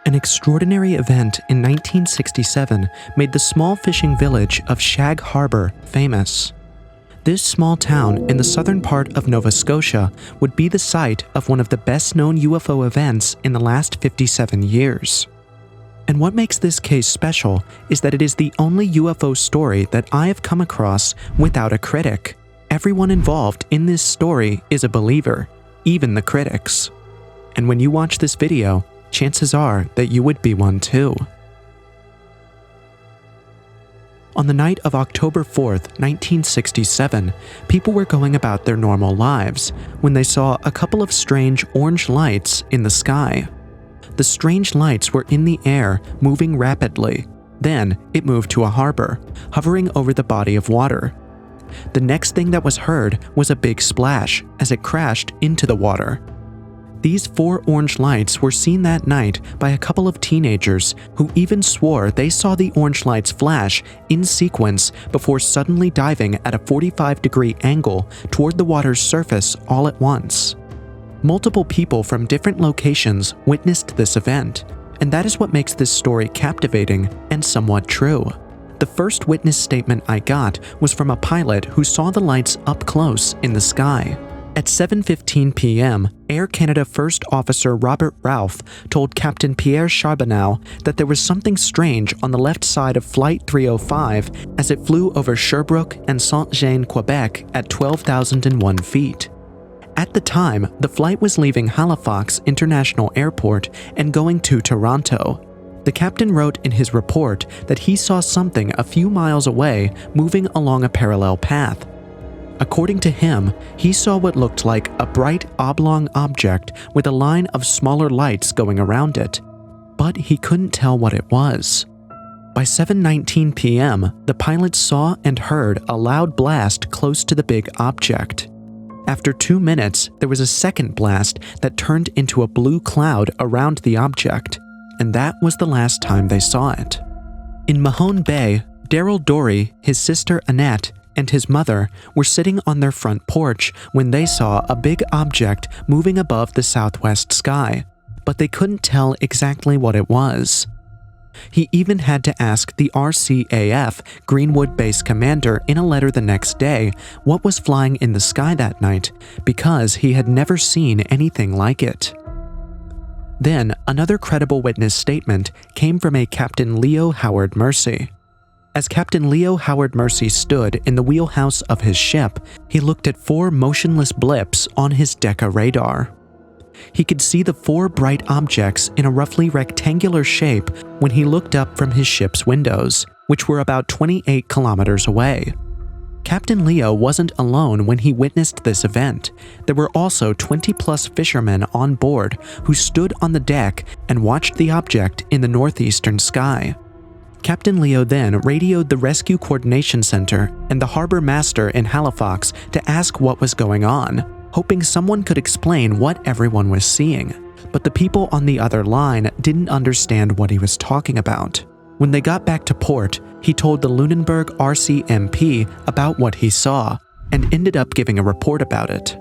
An extraordinary event in 1967 made the small fishing village of Shag Harbor famous. This small town in the southern part of Nova Scotia would be the site of one of the best-known UFO events in the last 57 years. And what makes this case special is that it is the only UFO story that I have come across without a critic. Everyone involved in this story is a believer, even the critics. And when you watch this video, chances are that you would be one too. On the night of October 4th, 1967, people were going about their normal lives when they saw a couple of strange orange lights in the sky. The strange lights were in the air, moving rapidly. Then it moved to a harbor, hovering over the body of water. The next thing that was heard was a big splash as it crashed into the water. These 4 orange lights were seen that night by a couple of teenagers who even swore they saw the orange lights flash in sequence before suddenly diving at a 45-degree angle toward the water's surface all at once. Multiple people from different locations witnessed this event, and that is what makes this story captivating and somewhat true. The first witness statement I got was from a pilot who saw the lights up close in the sky. At 7:15 p.m., Air Canada First Officer Robert Ralph told Captain Pierre Charbonneau that there was something strange on the left side of Flight 305 as it flew over Sherbrooke and Saint-Jean, Quebec at 12,001 feet. At the time, the flight was leaving Halifax International Airport and going to Toronto. The captain wrote in his report that he saw something a few miles away moving along a parallel path. According to him, he saw what looked like a bright oblong object with a line of smaller lights going around it, but he couldn't tell what it was. By 7:19 p.m., the pilot saw and heard a loud blast close to the big object. After 2 minutes, there was a second blast that turned into a blue cloud around the object, and that was the last time they saw it. In Mahone Bay, Daryl Dorey, his sister Annette, and his mother were sitting on their front porch when they saw a big object moving above the southwest sky, but they couldn't tell exactly what it was. He even had to ask the RCAF Greenwood Base commander in a letter the next day what was flying in the sky that night because he had never seen anything like it. Then another credible witness statement came from a Captain Leo Howard Mercy. As Captain Leo Howard Mercy stood in the wheelhouse of his ship, he looked at 4 motionless blips on his Decca radar. He could see the 4 bright objects in a roughly rectangular shape when he looked up from his ship's windows, which were about 28 kilometers away. Captain Leo wasn't alone when he witnessed this event. There were also 20-plus fishermen on board who stood on the deck and watched the object in the northeastern sky. Captain Leo then radioed the Rescue Coordination Center and the harbor master in Halifax to ask what was going on, hoping someone could explain what everyone was seeing. But the people on the other line didn't understand what he was talking about. When they got back to port, he told the Lunenburg RCMP about what he saw and ended up giving a report about it.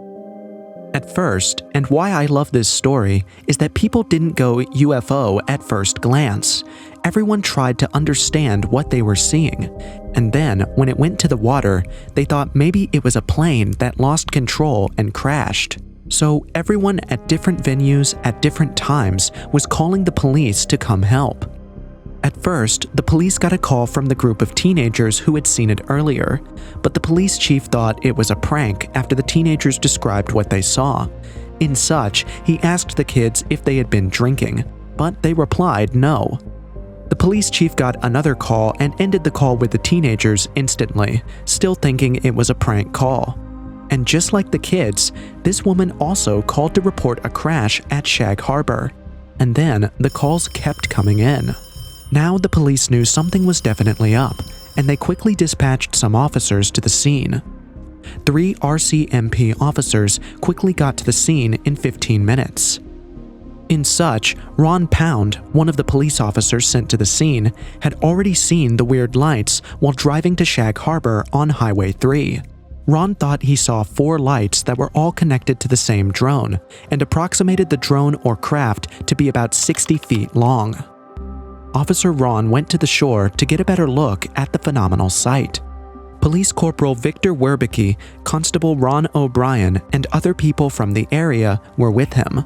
At first, and why I love this story, is that people didn't go UFO at first glance. Everyone tried to understand what they were seeing, and then when it went to the water, they thought maybe it was a plane that lost control and crashed. So everyone at different venues at different times was calling the police to come help. At first, the police got a call from the group of teenagers who had seen it earlier, but the police chief thought it was a prank after the teenagers described what they saw. In such, he asked the kids if they had been drinking, but they replied no. The police chief got another call and ended the call with the teenagers instantly, still thinking it was a prank call. And just like the kids, this woman also called to report a crash at Shag Harbor. And then the calls kept coming in. Now the police knew something was definitely up, and they quickly dispatched some officers to the scene. 3 RCMP officers quickly got to the scene in 15 minutes. In such, Ron Pound, one of the police officers sent to the scene, had already seen the weird lights while driving to Shag Harbor on Highway 3. Ron thought he saw 4 lights that were all connected to the same drone and approximated the drone or craft to be about 60 feet long. Officer Ron went to the shore to get a better look at the phenomenal sight. Police Corporal Victor Werbicki, Constable Ron O'Brien, and other people from the area were with him.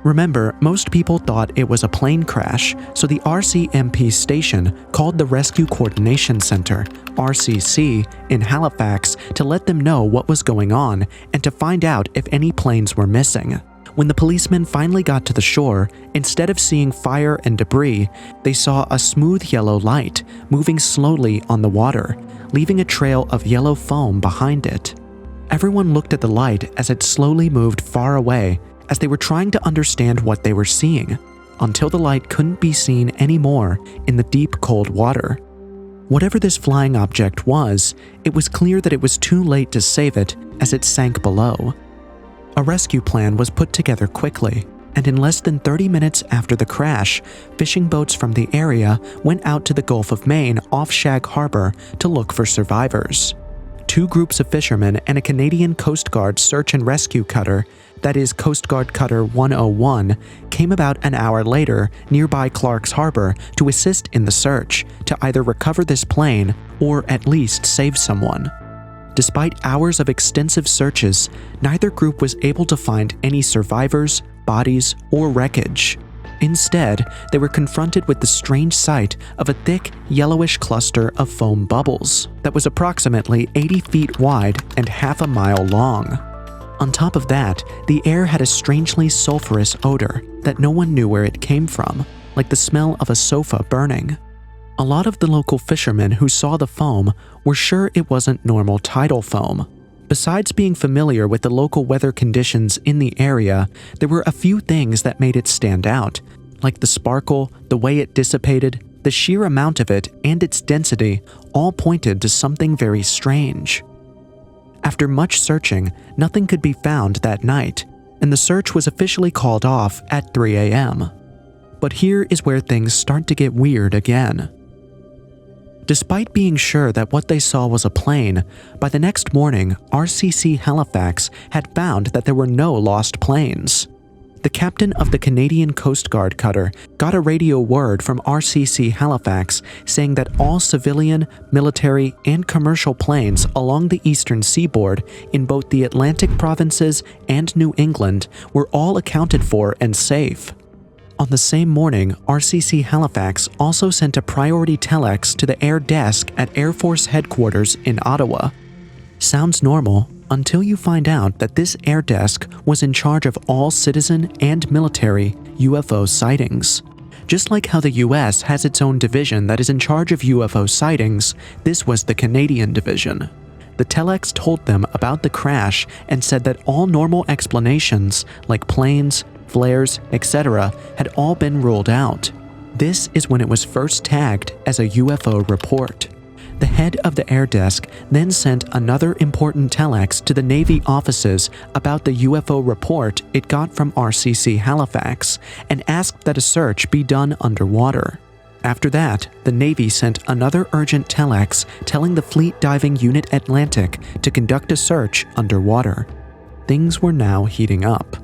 Remember, most people thought it was a plane crash, so the RCMP station called the Rescue Coordination Center, RCC, in Halifax to let them know what was going on and to find out if any planes were missing. When the policemen finally got to the shore, instead of seeing fire and debris, they saw a smooth yellow light moving slowly on the water, leaving a trail of yellow foam behind it. Everyone looked at the light as it slowly moved far away, as they were trying to understand what they were seeing, until the light couldn't be seen anymore in the deep cold water. Whatever this flying object was, it was clear that it was too late to save it as it sank below. A rescue plan was put together quickly, and in less than 30 minutes after the crash, fishing boats from the area went out to the Gulf of Maine off Shag Harbor to look for survivors. 2 groups of fishermen and a Canadian Coast Guard search and rescue cutter, that is Coast Guard Cutter 101, came about an hour later nearby Clark's Harbor to assist in the search to either recover this plane or at least save someone. Despite hours of extensive searches, neither group was able to find any survivors, bodies, or wreckage. Instead, they were confronted with the strange sight of a thick, yellowish cluster of foam bubbles that was approximately 80 feet wide and half a mile long. On top of that, the air had a strangely sulfurous odor that no one knew where it came from, like the smell of a sofa burning. A lot of the local fishermen who saw the foam were sure it wasn't normal tidal foam. Besides being familiar with the local weather conditions in the area, there were a few things that made it stand out, like the sparkle, the way it dissipated, the sheer amount of it, and its density all pointed to something very strange. After much searching, nothing could be found that night, and the search was officially called off at 3 a.m. But here is where things start to get weird again. Despite being sure that what they saw was a plane, by the next morning, RCC Halifax had found that there were no lost planes. The captain of the Canadian Coast Guard cutter got a radio word from RCC Halifax saying that all civilian, military, and commercial planes along the eastern seaboard in both the Atlantic provinces and New England were all accounted for and safe. On the same morning, RCC Halifax also sent a priority telex to the air desk at Air Force Headquarters in Ottawa. Sounds normal until you find out that this air desk was in charge of all citizen and military UFO sightings. Just like how the US has its own division that is in charge of UFO sightings, this was the Canadian division. The telex told them about the crash and said that all normal explanations, like planes, flares, etc., had all been ruled out. This is when it was first tagged as a UFO report. The head of the air desk then sent another important telex to the Navy offices about the UFO report it got from RCC Halifax and asked that a search be done underwater. After that, the Navy sent another urgent telex telling the Fleet Diving Unit Atlantic to conduct a search underwater. Things were now heating up.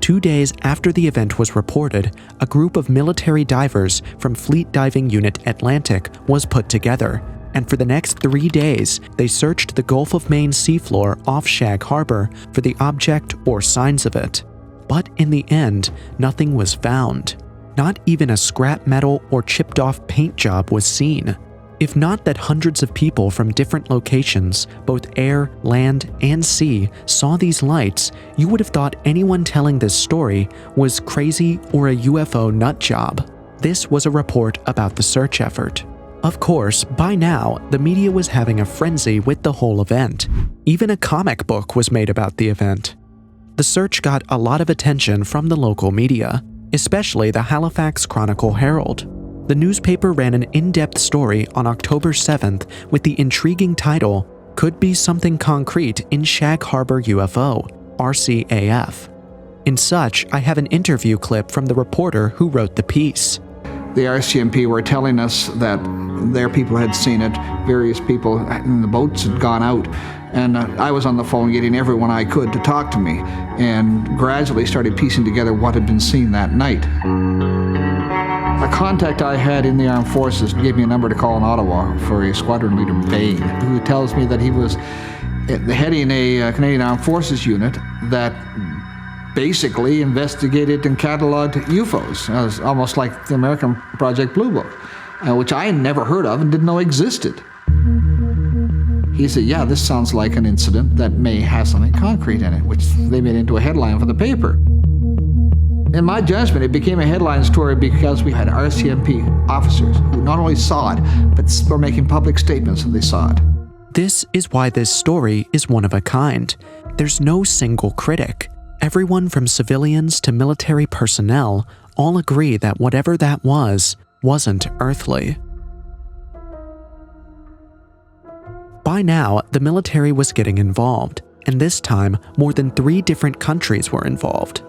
2 days after the event was reported, a group of military divers from Fleet Diving Unit Atlantic was put together, and for the next 3 days, they searched the Gulf of Maine seafloor off Shag Harbor for the object or signs of it. But in the end, nothing was found. Not even a scrap metal or chipped off paint job was seen. If not that hundreds of people from different locations, both air, land, and sea, saw these lights, you would have thought anyone telling this story was crazy or a UFO nut job. This was a report about the search effort. Of course, by now, the media was having a frenzy with the whole event. Even a comic book was made about the event. The search got a lot of attention from the local media, especially the Halifax Chronicle-Herald. The newspaper ran an in-depth story on October 7th with the intriguing title, "Could Be Something Concrete in Shag Harbor UFO, RCAF." In such, I have an interview clip from the reporter who wrote the piece. The RCMP were telling us that their people had seen it, various people in the boats had gone out, and I was on the phone getting everyone I could to talk to me, and gradually started piecing together what had been seen that night. A contact I had in the armed forces gave me a number to call in Ottawa for a squadron leader, Bain, who tells me that he was heading a Canadian Armed Forces unit that basically investigated and cataloged UFOs, almost like the American Project Blue Book, which I had never heard of and didn't know existed. He said, yeah, this sounds like an incident that may have something concrete in it, which they made into a headline for the paper. In my judgment, it became a headline story because we had RCMP officers who not only saw it, but were making public statements that they saw it. This is why this story is one of a kind. There's no single critic. Everyone from civilians to military personnel all agree that whatever that wasn't earthly. By now, the military was getting involved, and this time, more than 3 different countries were involved.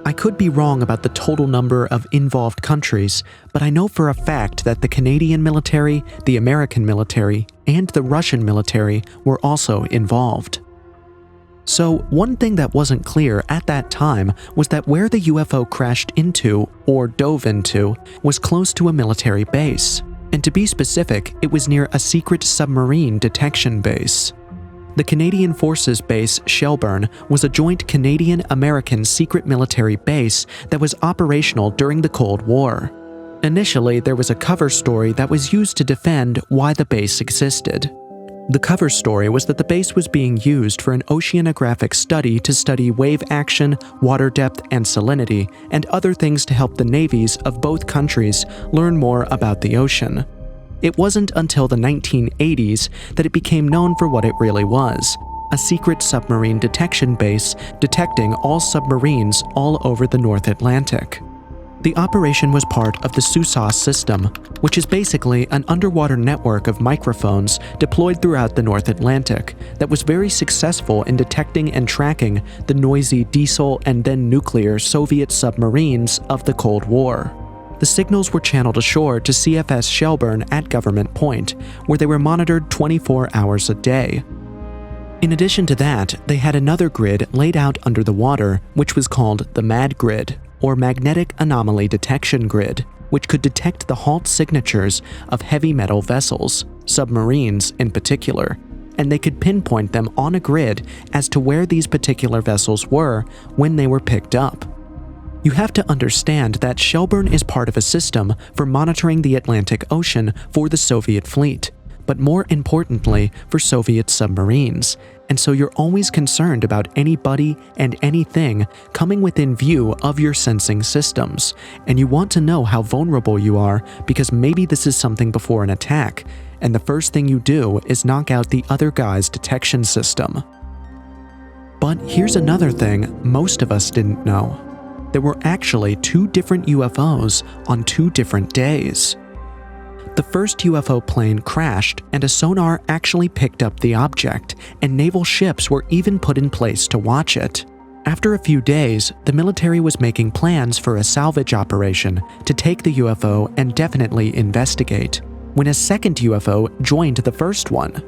I could be wrong about the total number of involved countries, but I know for a fact that the Canadian military, the American military, and the Russian military were also involved. So, one thing that wasn't clear at that time was that where the UFO crashed into, or dove into, was close to a military base. And to be specific, it was near a secret submarine detection base. The Canadian Forces Base Shelburne was a joint Canadian-American secret military base that was operational during the Cold War. Initially, there was a cover story that was used to defend why the base existed. The cover story was that the base was being used for an oceanographic study to study wave action, water depth, and salinity, and other things to help the navies of both countries learn more about the ocean. It wasn't until the 1980s that it became known for what it really was, a secret submarine detection base detecting all submarines all over the North Atlantic. The operation was part of the SUSAS system, which is basically an underwater network of microphones deployed throughout the North Atlantic that was very successful in detecting and tracking the noisy diesel and then nuclear Soviet submarines of the Cold War. The signals were channeled ashore to CFS Shelburne at Government Point, where they were monitored 24 hours a day. In addition to that, they had another grid laid out under the water, which was called the MAD grid, or Magnetic Anomaly Detection Grid, which could detect the halt signatures of heavy metal vessels, submarines in particular, and they could pinpoint them on a grid as to where these particular vessels were when they were picked up. You have to understand that Shelburne is part of a system for monitoring the Atlantic Ocean for the Soviet fleet, but more importantly for Soviet submarines, and so you're always concerned about anybody and anything coming within view of your sensing systems, and you want to know how vulnerable you are because maybe this is something before an attack, and the first thing you do is knock out the other guy's detection system. But here's another thing most of us didn't know. There were actually 2 different UFOs on 2 different days. The first UFO plane crashed and a sonar actually picked up the object, and naval ships were even put in place to watch it. After a few days, the military was making plans for a salvage operation to take the UFO and definitely investigate, when a second UFO joined the first one.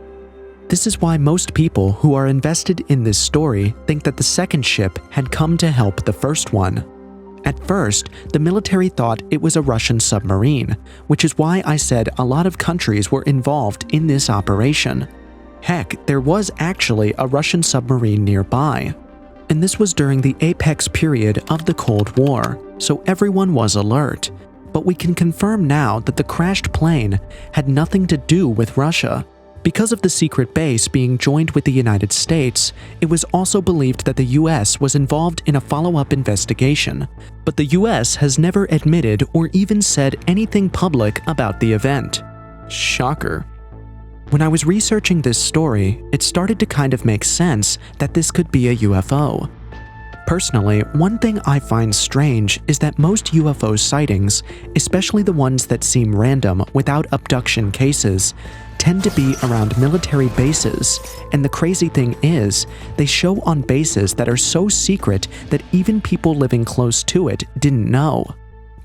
This is why most people who are invested in this story think that the second ship had come to help the first one. At first, the military thought it was a Russian submarine, which is why I said a lot of countries were involved in this operation. Heck, there was actually a Russian submarine nearby. And this was during the apex period of the Cold War, so everyone was alert. But we can confirm now that the crashed plane had nothing to do with Russia. Because of the secret base being joined with the United States, it was also believed that the US was involved in a follow-up investigation, but the US has never admitted or even said anything public about the event. Shocker. When I was researching this story, it started to kind of make sense that this could be a UFO. Personally, one thing I find strange is that most UFO sightings, especially the ones that seem random without abduction cases, tend to be around military bases, and the crazy thing is, they show on bases that are so secret that even people living close to it didn't know.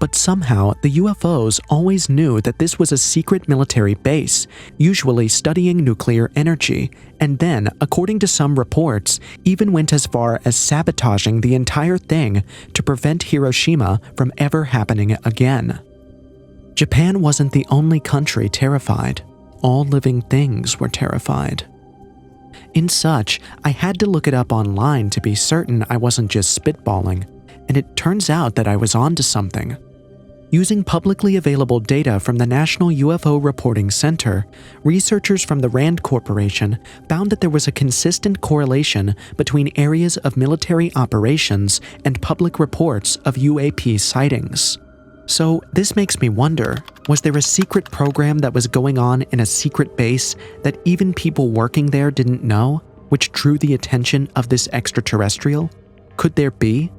But somehow, the UFOs always knew that this was a secret military base, usually studying nuclear energy, and then, according to some reports, even went as far as sabotaging the entire thing to prevent Hiroshima from ever happening again. Japan wasn't the only country terrified. All living things were terrified. In such, I had to look it up online to be certain I wasn't just spitballing, and it turns out that I was onto something. Using publicly available data from the National UFO Reporting Center, researchers from the RAND Corporation found that there was a consistent correlation between areas of military operations and public reports of UAP sightings. So this makes me wonder, was there a secret program that was going on in a secret base that even people working there didn't know, which drew the attention of this extraterrestrial? Could there be?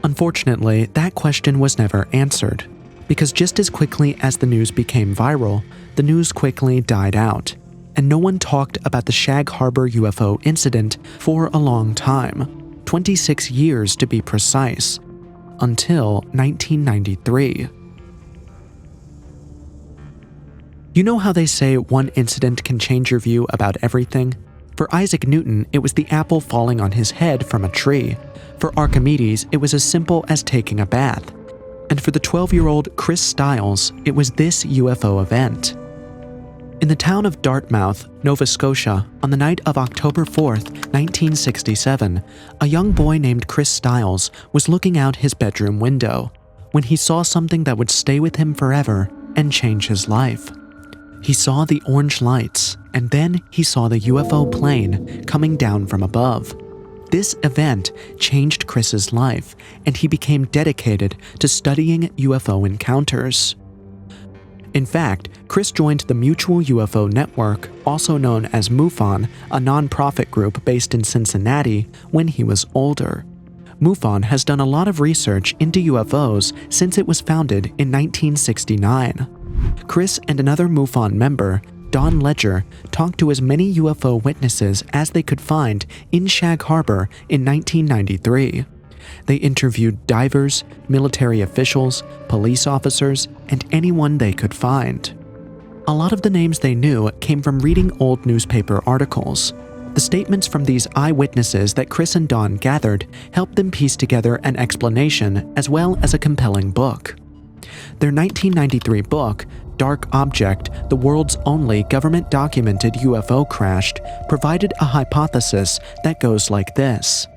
Unfortunately, that question was never answered, because just as quickly as the news became viral, the news quickly died out, and no one talked about the Shag Harbor UFO incident for a long time, 26 years to be precise, until 1993. You know how they say one incident can change your view about everything? For Isaac Newton, it was the apple falling on his head from a tree. For Archimedes, it was as simple as taking a bath. And for the 12-year-old Chris Stiles, it was this UFO event. In the town of Dartmouth, Nova Scotia, on the night of October 4th, 1967, a young boy named Chris Stiles was looking out his bedroom window when he saw something that would stay with him forever and change his life. He saw the orange lights, and then he saw the UFO plane coming down from above. This event changed Chris's life, and he became dedicated to studying UFO encounters. In fact, Chris joined the Mutual UFO Network, also known as MUFON, a non-profit group based in Cincinnati, when he was older. MUFON has done a lot of research into UFOs since it was founded in 1969. Chris and another MUFON member, Don Ledger, talked to as many UFO witnesses as they could find in Shag Harbor in 1993. They interviewed divers, military officials, police officers, and anyone they could find. A lot of the names they knew came from reading old newspaper articles. The statements from these eyewitnesses that Chris and Don gathered helped them piece together an explanation as well as a compelling book. Their 1993 book, Dark Object, the world's only government-documented UFO crash, provided a hypothesis that goes like this.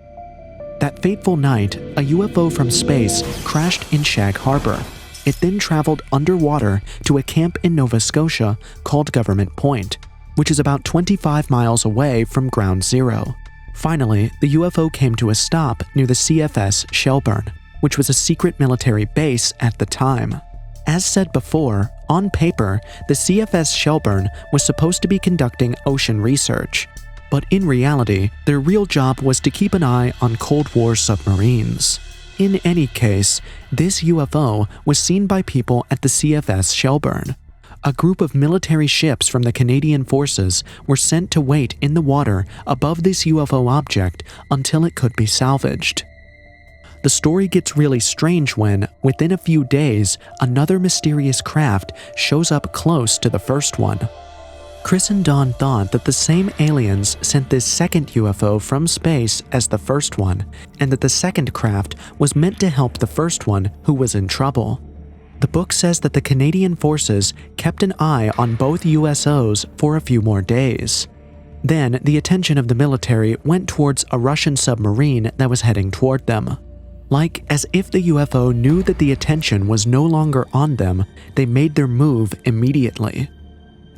That fateful night, a UFO from space crashed in Shag Harbor. It then traveled underwater to a camp in Nova Scotia called Government Point, which is about 25 miles away from Ground Zero. Finally, the UFO came to a stop near the CFS Shelburne, which was a secret military base at the time. As said before, on paper, the CFS Shelburne was supposed to be conducting ocean research, but in reality, their real job was to keep an eye on Cold War submarines. In any case, this UFO was seen by people at the CFS Shelburne. A group of military ships from the Canadian Forces were sent to wait in the water above this UFO object until it could be salvaged. The story gets really strange when, within a few days, another mysterious craft shows up close to the first one. Chris and Don thought that the same aliens sent this second UFO from space as the first one, and that the second craft was meant to help the first one who was in trouble. The book says that the Canadian Forces kept an eye on both USOs for a few more days. Then, the attention of the military went towards a Russian submarine that was heading toward them. Like as if the UFO knew that the attention was no longer on them, they made their move immediately.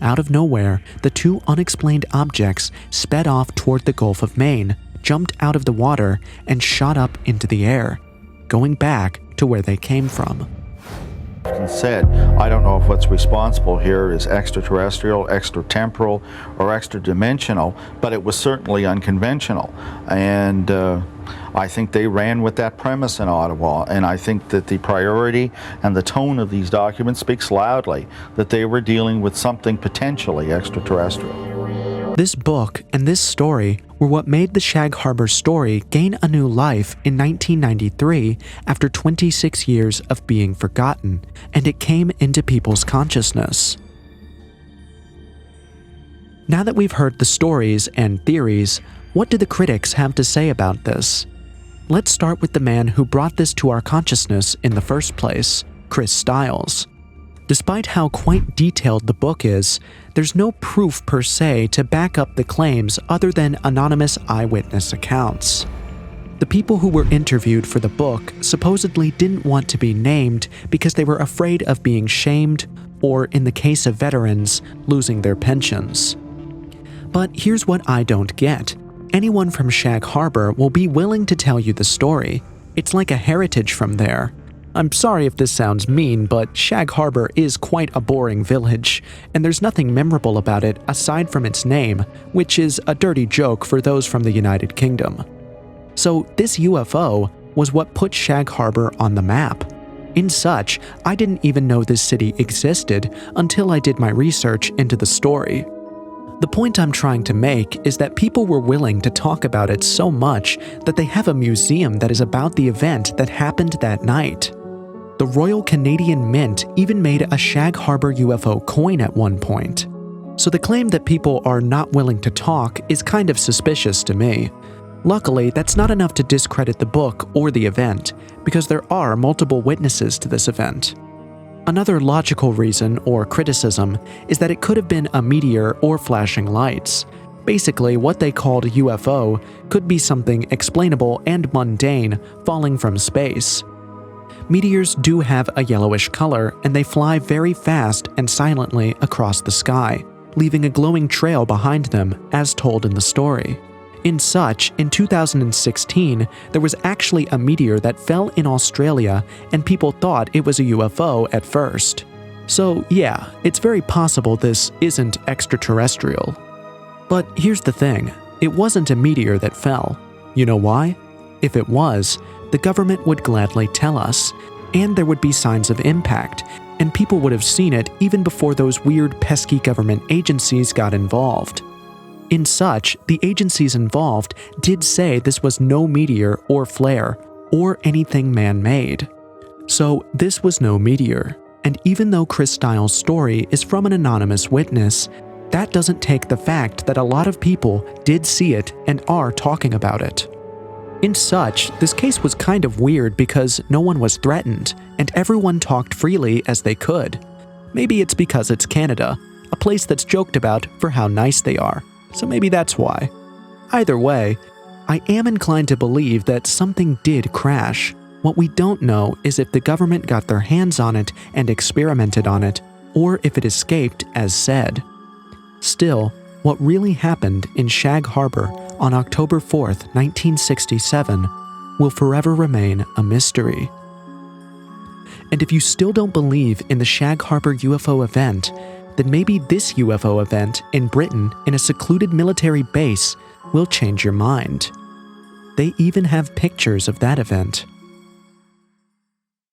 Out of nowhere, the two unexplained objects sped off toward the Gulf of Maine, jumped out of the water, and shot up into the air, going back to where they came from. Said, I don't know if what's responsible here is extraterrestrial, extratemporal, or extradimensional, but it was certainly unconventional. And I think they ran with that premise in Ottawa, and I think that the priority and the tone of these documents speaks loudly that they were dealing with something potentially extraterrestrial. This book and this story were were what made the Shag Harbor story gain a new life in 1993 after 26 years of being forgotten, and it came into people's consciousness. Now that we've heard the stories and theories, what do the critics have to say about this? Let's start with the man who brought this to our consciousness in the first place, Chris Stiles. Despite how quite detailed the book is, there's no proof per se to back up the claims other than anonymous eyewitness accounts. The people who were interviewed for the book supposedly didn't want to be named because they were afraid of being shamed or, in the case of veterans, losing their pensions. But here's what I don't get. Anyone from Shag Harbor will be willing to tell you the story. It's like a heritage from there. I'm sorry if this sounds mean, but Shag Harbor is quite a boring village, and there's nothing memorable about it aside from its name, which is a dirty joke for those from the United Kingdom. So this UFO was what put Shag Harbor on the map. In such, I didn't even know this city existed until I did my research into the story. The point I'm trying to make is that people were willing to talk about it so much that they have a museum that is about the event that happened that night. The Royal Canadian Mint even made a Shag Harbor UFO coin at one point. So the claim that people are not willing to talk is kind of suspicious to me. Luckily, that's not enough to discredit the book or the event, because there are multiple witnesses to this event. Another logical reason or criticism is that it could have been a meteor or flashing lights. Basically, what they called a UFO could be something explainable and mundane falling from space. Meteors do have a yellowish color, and they fly very fast and silently across the sky, leaving a glowing trail behind them, as told in the story. In such, in 2016, there was actually a meteor that fell in Australia, and people thought it was a UFO at first. So yeah, it's very possible this isn't extraterrestrial. But here's the thing, it wasn't a meteor that fell. You know why? If it was, the government would gladly tell us, and there would be signs of impact, and people would have seen it even before those weird pesky government agencies got involved. In such, the agencies involved did say this was no meteor or flare, or anything man-made. So this was no meteor, and even though Chris Stiles' story is from an anonymous witness, that doesn't take the fact that a lot of people did see it and are talking about it. In such, this case was kind of weird because no one was threatened, and everyone talked freely as they could. Maybe it's because it's Canada, a place that's joked about for how nice they are, so maybe that's why. Either way, I am inclined to believe that something did crash. What we don't know is if the government got their hands on it and experimented on it, or if it escaped as said. Still, what really happened in Shag Harbor on October 4th, 1967 will forever remain a mystery. And if you still don't believe in the Shag Harbor UFO event, then maybe this UFO event in Britain in a secluded military base will change your mind. They even have pictures of that event.